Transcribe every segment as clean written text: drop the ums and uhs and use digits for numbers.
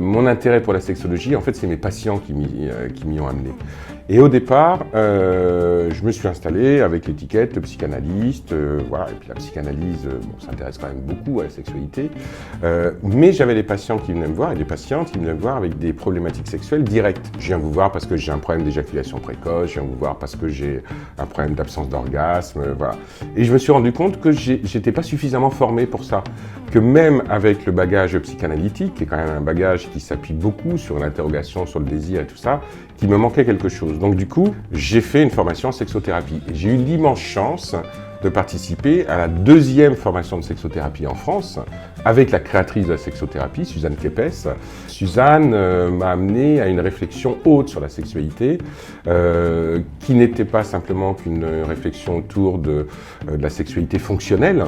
mon intérêt pour la sexologie, en fait, c'est mes patients qui m'y ont amené. Et au départ, je me suis installé avec l'étiquette de psychanalyste, voilà. Et puis la psychanalyse, s'intéresse quand même beaucoup à la sexualité. Mais j'avais des patients qui venaient me voir et des patientes qui venaient me voir avec des problématiques sexuelles directes. Je viens vous voir parce que j'ai un problème d'éjaculation précoce, je viens vous voir parce que j'ai un problème d'absence d'orgasme, voilà. Et je me suis rendu compte que j'étais pas suffisamment formé pour ça. Que même avec le bagage psychanalytique, qui est quand même un bagage qui s'appuie beaucoup sur l'interrogation, sur le désir et tout ça, qu'il me manquait quelque chose. Donc du coup, j'ai fait une formation en sexothérapie. Et j'ai eu l'immense chance de participer à la 2e formation de sexothérapie en France, avec la créatrice de la sexothérapie, Suzanne Kepes. Suzanne m'a amené à une réflexion haute sur la sexualité, qui n'était pas simplement qu'une réflexion autour de la sexualité fonctionnelle,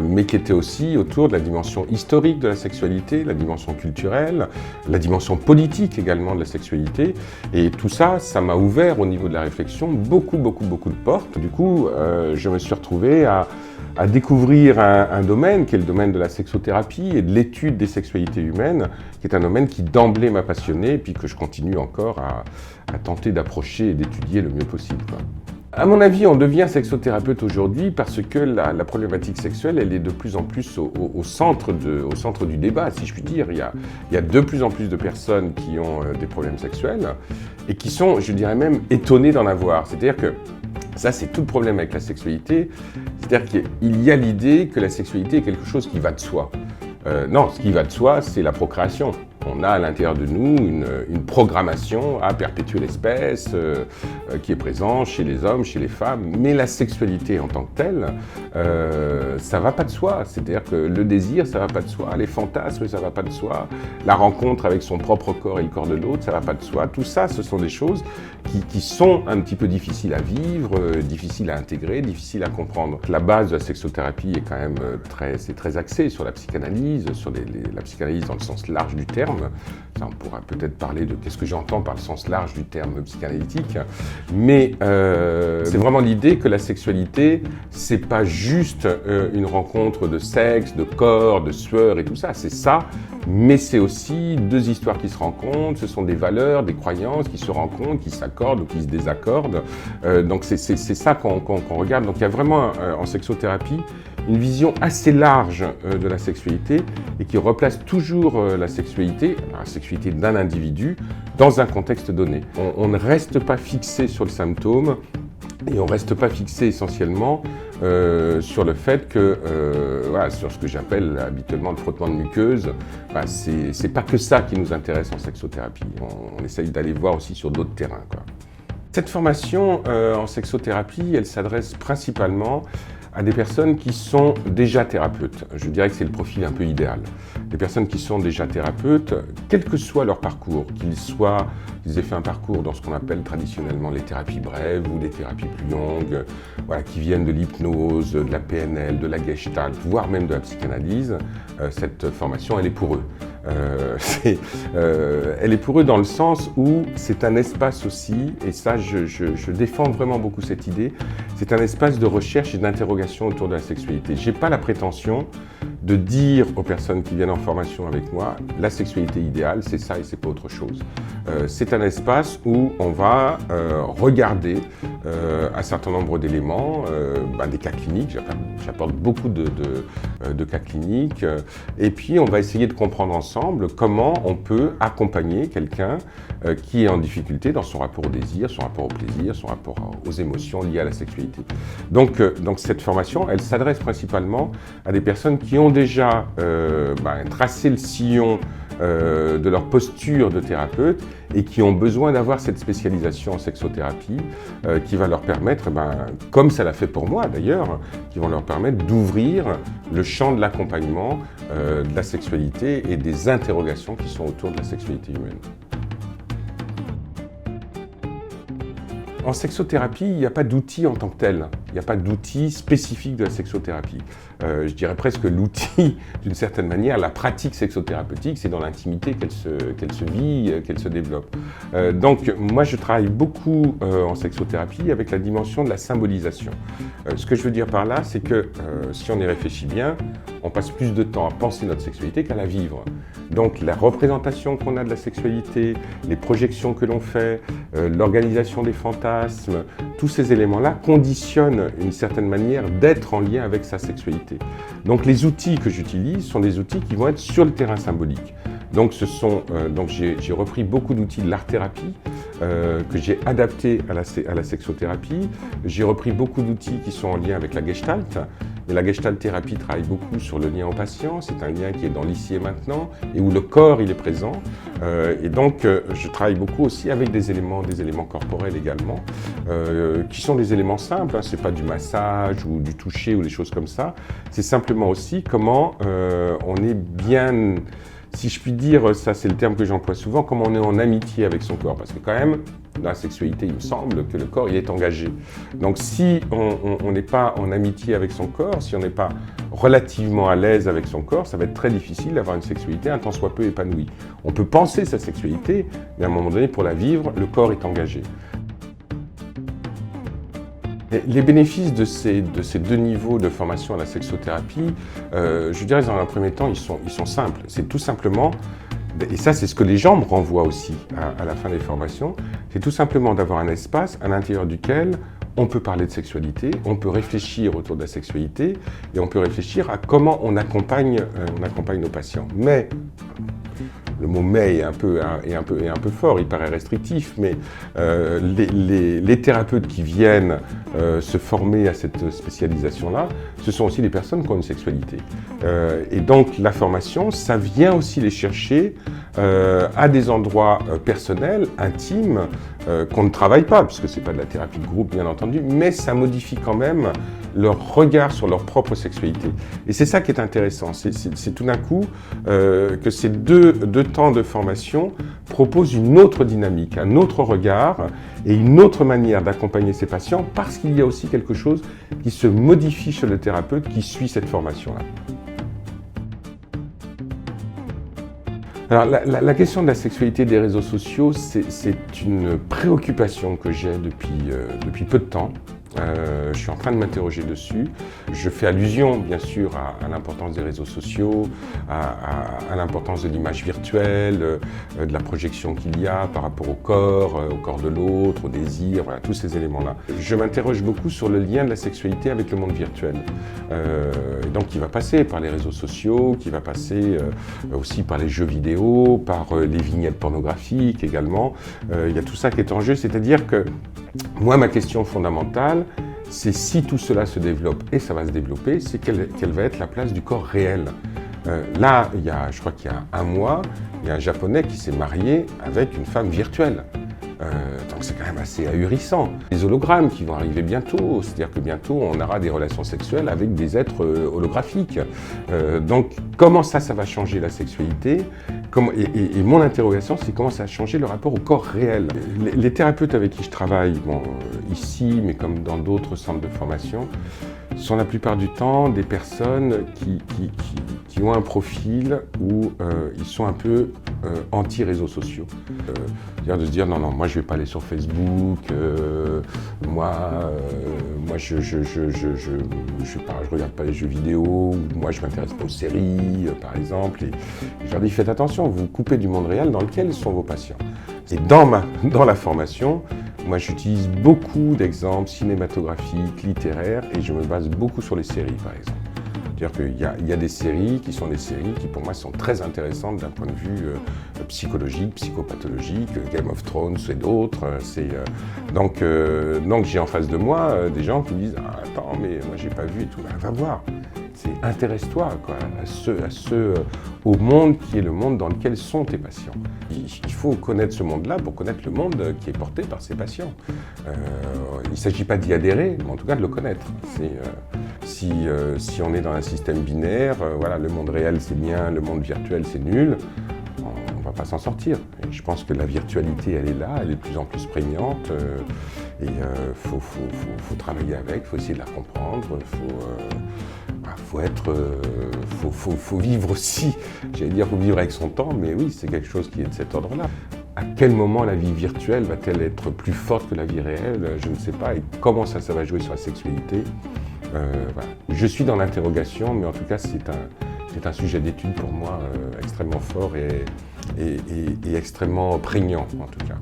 mais qui était aussi autour de la dimension historique de la sexualité, la dimension culturelle, la dimension politique également de la sexualité. Et tout ça, ça m'a ouvert au niveau de la réflexion beaucoup de portes. Du coup, je me suis retrouvé à découvrir un domaine qui est le domaine de la sexothérapie et de l'étude des sexualités humaines, qui est un domaine qui d'emblée m'a passionné et puis que je continue encore à tenter d'approcher et d'étudier le mieux possible, quoi. À mon avis, on devient sexothérapeute aujourd'hui parce que la problématique sexuelle, elle est de plus en plus au centre du débat, si je puis dire. Il y a de plus en plus de personnes qui ont des problèmes sexuels et qui sont, je dirais même, étonnées d'en avoir. C'est-à-dire que ça, c'est tout le problème avec la sexualité. C'est-à-dire qu'il y a l'idée que la sexualité est quelque chose qui va de soi. Non, ce qui va de soi, c'est la procréation. On a à l'intérieur de nous une programmation à perpétuer l'espèce qui est présente chez les hommes, chez les femmes. Mais la sexualité en tant que telle, ça va pas de soi. C'est-à-dire que le désir, ça va pas de soi. Les fantasmes, ça va pas de soi. La rencontre avec son propre corps et le corps de l'autre, ça va pas de soi. Tout ça, ce sont des choses qui sont un petit peu difficiles à vivre, difficiles à intégrer, difficiles à comprendre. La base de la sexothérapie est quand même très axée sur la psychanalyse, sur la psychanalyse dans le sens large du terme. Ça, on pourra peut-être parler de qu'est-ce que j'entends par le sens large du terme psychanalytique, mais c'est vraiment l'idée que la sexualité, c'est pas juste une rencontre de sexe, de corps, de sueur et tout ça, c'est ça, mais c'est aussi 2 histoires qui se rencontrent, ce sont des valeurs, des croyances qui se rencontrent, qui s'accordent ou qui se désaccordent, donc c'est ça qu'on regarde. Donc il y a vraiment en sexothérapie une vision assez large de la sexualité et qui replace toujours la sexualité d'un individu dans un contexte donné. On ne reste pas fixé sur le symptôme et on ne reste pas fixé essentiellement sur le fait que, voilà, sur ce que j'appelle habituellement le frottement de muqueuse, c'est pas que ça qui nous intéresse en sexothérapie. On essaye d'aller voir aussi sur d'autres terrains, quoi. Cette formation en sexothérapie, elle s'adresse principalement à des personnes qui sont déjà thérapeutes. Je dirais que c'est le profil un peu idéal. Des personnes qui sont déjà thérapeutes, quel que soit leur parcours, qu'ils aient fait un parcours dans ce qu'on appelle traditionnellement les thérapies brèves ou des thérapies plus longues, voilà, qui viennent de l'hypnose, de la PNL, de la Gestalt, voire même de la psychanalyse, cette formation, elle est pour eux. Elle est pour eux dans le sens où c'est un espace aussi, et ça je défends vraiment beaucoup cette idée, c'est un espace de recherche et d'interrogation autour de la sexualité. J'ai pas la prétention de dire aux personnes qui viennent en formation avec moi, la sexualité idéale, c'est ça et c'est pas autre chose. C'est un espace où on va regarder un certain nombre d'éléments, des cas cliniques, j'apporte beaucoup de cas cliniques, et puis on va essayer de comprendre ensemble comment on peut accompagner quelqu'un qui est en difficulté dans son rapport au désir, son rapport au plaisir, son rapport aux émotions liées à la sexualité. Donc cette formation, elle s'adresse principalement à des personnes qui ont déjà tracé le sillon de leur posture de thérapeute et qui ont besoin d'avoir cette spécialisation en sexothérapie qui va leur permettre, comme ça l'a fait pour moi d'ailleurs, qui vont leur permettre d'ouvrir le champ de l'accompagnement de la sexualité et des interrogations qui sont autour de la sexualité humaine. En sexothérapie, il n'y a pas d'outil en tant que tel. Il n'y a pas d'outil spécifique de la sexothérapie. Je dirais presque que l'outil, d'une certaine manière, la pratique sexothérapeutique, c'est dans l'intimité qu'elle se vit, qu'elle se développe. Donc, moi, je travaille beaucoup en sexothérapie avec la dimension de la symbolisation. Ce que je veux dire par là, c'est que si on y réfléchit bien, on passe plus de temps à penser notre sexualité qu'à la vivre. Donc, la représentation qu'on a de la sexualité, les projections que l'on fait, l'organisation des fantasmes, tous ces éléments-là conditionnent une certaine manière d'être en lien avec sa sexualité. Donc les outils que j'utilise sont des outils qui vont être sur le terrain symbolique. Donc j'ai repris beaucoup d'outils de l'art-thérapie que j'ai adaptés à la sexothérapie. J'ai repris beaucoup d'outils qui sont en lien avec la gestalt. Mais la gestalt-thérapie travaille beaucoup sur le lien au patient. C'est un lien qui est dans l'ici et maintenant et où le corps il est présent. Et donc je travaille beaucoup aussi avec des éléments corporels également, qui sont des éléments simples. Hein. C'est pas du massage ou du toucher ou des choses comme ça. C'est simplement aussi comment on est bien. Si je puis dire, ça c'est le terme que j'emploie souvent, comment on est en amitié avec son corps. Parce que quand même, dans la sexualité, il me semble que le corps il est engagé. Donc si on n'est pas en amitié avec son corps, si on n'est pas relativement à l'aise avec son corps, ça va être très difficile d'avoir une sexualité un tant soit peu épanouie. On peut penser sa sexualité, mais à un moment donné, pour la vivre, le corps est engagé. Les bénéfices de ces deux niveaux de formation à la sexothérapie, je dirais dans un premier temps, ils sont simples. C'est tout simplement, et ça c'est ce que les gens me renvoient aussi à la fin des formations, c'est tout simplement d'avoir un espace à l'intérieur duquel on peut parler de sexualité, on peut réfléchir autour de la sexualité et on peut réfléchir à comment on accompagne nos patients. Mais le mot « mais » est un peu fort, il paraît restrictif, mais les thérapeutes qui viennent se former à cette spécialisation-là, ce sont aussi des personnes qui ont une sexualité. Et donc la formation, ça vient aussi les chercher à des endroits personnels, intimes, qu'on ne travaille pas, puisque ce n'est pas de la thérapie de groupe, bien entendu, mais ça modifie quand même leur regard sur leur propre sexualité. Et c'est ça qui est intéressant, c'est tout d'un coup que ces deux temps de formation proposent une autre dynamique, un autre regard et une autre manière d'accompagner ces patients, parce qu'il y a aussi quelque chose qui se modifie chez le thérapeute qui suit cette formation-là. Alors, la question de la sexualité des réseaux sociaux, c'est une préoccupation que j'ai depuis peu de temps. Je suis en train de m'interroger dessus. Je fais allusion, bien sûr, à l'importance des réseaux sociaux, à l'importance de l'image virtuelle, de la projection qu'il y a par rapport au corps de l'autre, au désir, voilà, tous ces éléments-là. Je m'interroge beaucoup sur le lien de la sexualité avec le monde virtuel. Donc, qui va passer par les réseaux sociaux, qui va passer aussi par les jeux vidéo, par les vignettes pornographiques également. Il y a tout ça qui est en jeu, c'est-à-dire que moi, ma question fondamentale, c'est si tout cela se développe, et ça va se développer, c'est quelle va être la place du corps réel. Là, je crois qu'il y a un mois, il y a un Japonais qui s'est marié avec une femme virtuelle. Donc c'est quand même assez ahurissant. Les hologrammes qui vont arriver bientôt, c'est-à-dire que bientôt on aura des relations sexuelles avec des êtres holographiques. Donc comment ça va changer la sexualité ? Et mon interrogation, c'est comment ça a changé le rapport au corps réel. Les thérapeutes avec qui je travaille, ici, mais comme dans d'autres centres de formation, sont la plupart du temps des personnes qui ont un profil où ils sont un peu anti-réseaux sociaux. C'est-à-dire de se dire non, moi je vais pas aller sur Facebook, moi je regarde pas les jeux vidéo, moi je m'intéresse pas aux séries par exemple. Et je leur dis faites attention, vous coupez du monde réel dans lequel sont vos patients. Et dans la formation, moi j'utilise beaucoup d'exemples cinématographiques, littéraires et je me base beaucoup sur les séries par exemple. C'est-à-dire qu'il y a des séries qui sont des séries qui pour moi sont très intéressantes d'un point de vue psychologique, psychopathologique, Game of Thrones et d'autres. Donc j'ai en face de moi des gens qui me disent ah, attends mais moi j'ai pas vu et tout. Ben, va voir. Intéresse-toi au monde qui est le monde dans lequel sont tes patients. Il faut connaître ce monde-là pour connaître le monde qui est porté par ces patients. Il ne s'agit pas d'y adhérer, mais en tout cas de le connaître. Si on est dans un système binaire, voilà, le monde réel c'est bien, le monde virtuel c'est nul, on ne va pas s'en sortir. Et je pense que la virtualité elle est là, elle est de plus en plus prégnante. Et faut travailler avec, il faut essayer de la comprendre, faut vivre aussi, j'allais dire, faut vivre avec son temps, mais oui, c'est quelque chose qui est de cet ordre-là. À quel moment la vie virtuelle va-t-elle être plus forte que la vie réelle? Je ne sais pas. Et comment ça va jouer sur la sexualité? Voilà. Je suis dans l'interrogation, mais en tout cas, c'est un sujet d'étude pour moi extrêmement fort et extrêmement prégnant, en tout cas.